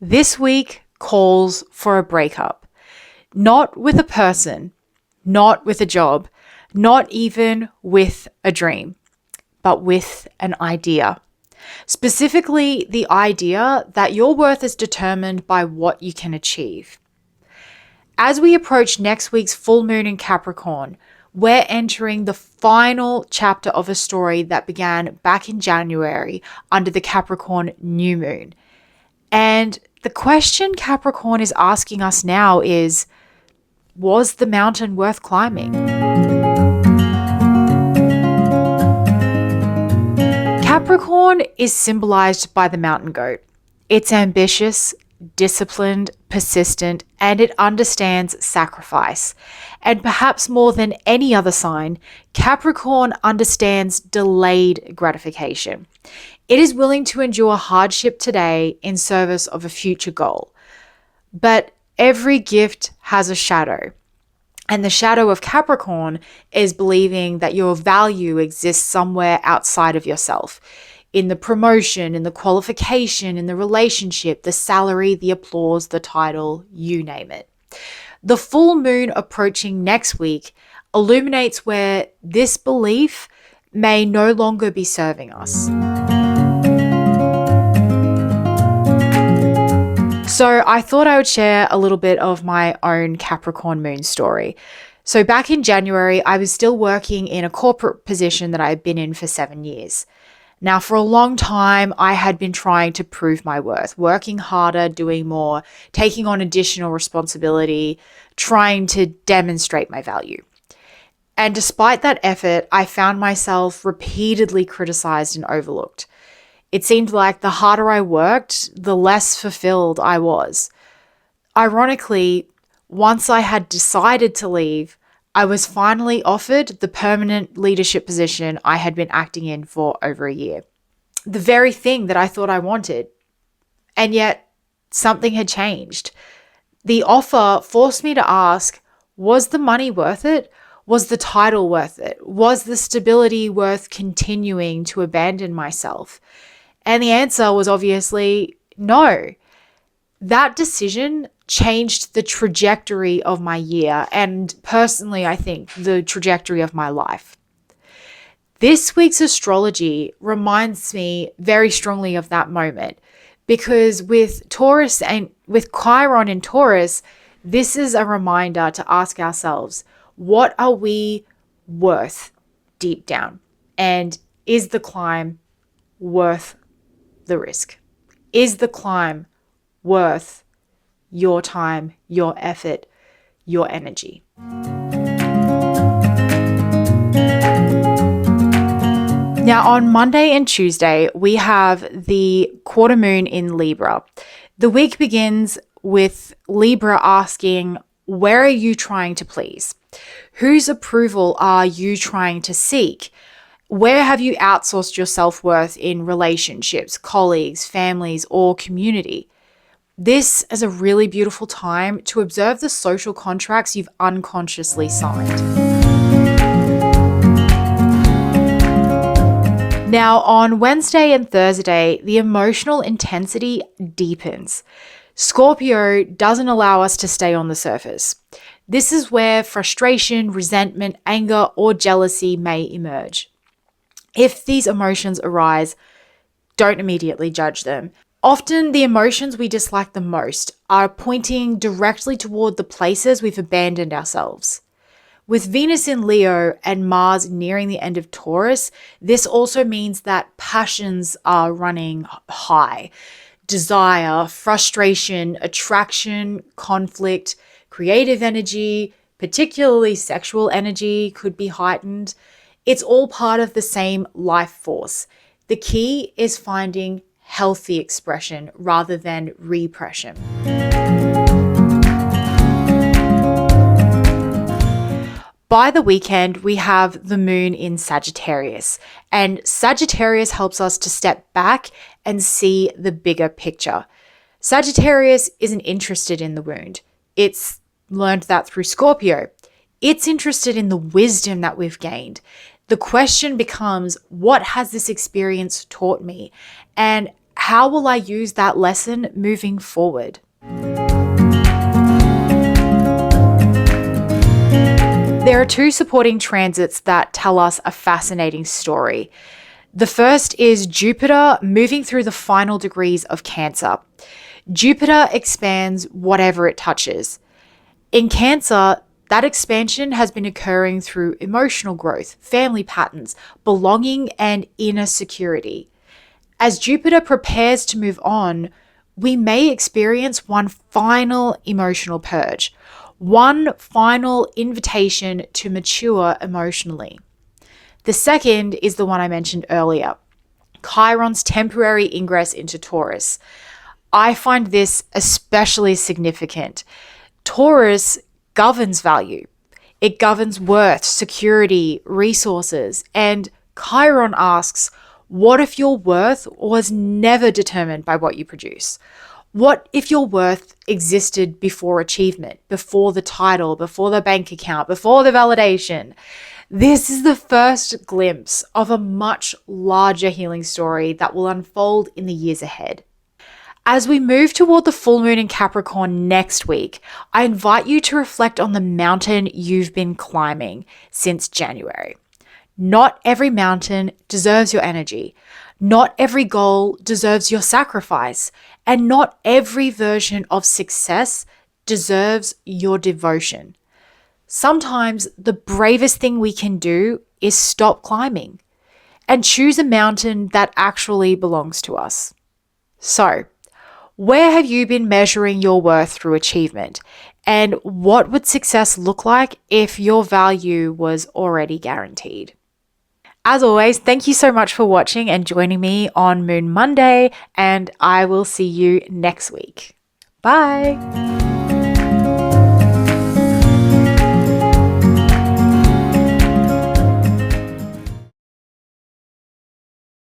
This week calls for a breakup. Not with a person, not with a job, not even with a dream, but with an idea. Specifically, the idea that your worth is determined by what you can achieve. As we approach next week's full moon in Capricorn, we're entering the final chapter of a story that began back in January under the Capricorn new moon. And the question Capricorn is asking us now is, was the mountain worth climbing? Capricorn is symbolized by the mountain goat. It's ambitious, disciplined, persistent, and it understands sacrifice. And perhaps more than any other sign, Capricorn understands delayed gratification. It is willing to endure hardship today in service of a future goal. But every gift has a shadow. And the shadow of Capricorn is believing that your value exists somewhere outside of yourself. In the promotion, in the qualification, in the relationship, the salary, the applause, the title, you name it. The full moon approaching next week illuminates where this belief may no longer be serving us. So I thought I would share a little bit of my own Capricorn moon story. So back in January, I was still working in a corporate position that I had been in for 7 years. Now, for a long time, I had been trying to prove my worth, working harder, doing more, taking on additional responsibility, trying to demonstrate my value. And despite that effort, I found myself repeatedly criticized and overlooked. It seemed like the harder I worked, the less fulfilled I was. Ironically, once I had decided to leave, I was finally offered the permanent leadership position I had been acting in for over a year. The very thing that I thought I wanted. And yet, something had changed. The offer forced me to ask, was the money worth it? Was the title worth it? Was the stability worth continuing to abandon myself? And the answer was obviously no. That decision changed the trajectory of my year and personally, I think, the trajectory of my life. This week's astrology reminds me very strongly of that moment because with Taurus and with Chiron in Taurus, this is a reminder to ask ourselves, what are we worth deep down? And is the climb worth the risk? Is the climb worth your time, your effort, your energy? Now, on Monday and Tuesday, we have the quarter moon in Libra. The week begins with Libra asking, where are you trying to please? Whose approval are you trying to seek? Where have you outsourced your self-worth in relationships, colleagues, families, or community? This is a really beautiful time to observe the social contracts you've unconsciously signed. Now, on Wednesday and Thursday, the emotional intensity deepens. Scorpio doesn't allow us to stay on the surface. This is where frustration, resentment, anger, or jealousy may emerge. If these emotions arise, don't immediately judge them. Often the emotions we dislike the most are pointing directly toward the places we've abandoned ourselves. With Venus in Leo and Mars nearing the end of Taurus, this also means that passions are running high. Desire, frustration, attraction, conflict, creative energy, particularly sexual energy could be heightened. It's all part of the same life force. The key is finding healthy expression rather than repression. By the weekend, we have the moon in Sagittarius, and Sagittarius helps us to step back and see the bigger picture. Sagittarius isn't interested in the wound. It's learned that through Scorpio. It's interested in the wisdom that we've gained. The question becomes, what has this experience taught me? And how will I use that lesson moving forward? There are two supporting transits that tell us a fascinating story. The first is Jupiter moving through the final degrees of Cancer. Jupiter expands whatever it touches. In Cancer, that expansion has been occurring through emotional growth, family patterns, belonging, and inner security. As Jupiter prepares to move on, we may experience one final emotional purge, one final invitation to mature emotionally. The second is the one I mentioned earlier, Chiron's temporary ingress into Taurus. I find this especially significant. Taurus governs value. It governs worth, security, resources. And Chiron asks, what if your worth was never determined by what you produce? What if your worth existed before achievement, before the title, before the bank account, before the validation? This is the first glimpse of a much larger healing story that will unfold in the years ahead. As we move toward the full moon in Capricorn next week, I invite you to reflect on the mountain you've been climbing since January. Not every mountain deserves your energy. Not every goal deserves your sacrifice. And not every version of success deserves your devotion. Sometimes the bravest thing we can do is stop climbing and choose a mountain that actually belongs to us. So, where have you been measuring your worth through achievement? And what would success look like if your value was already guaranteed? As always, thank you so much for watching and joining me on Moon Monday, and I will see you next week. Bye.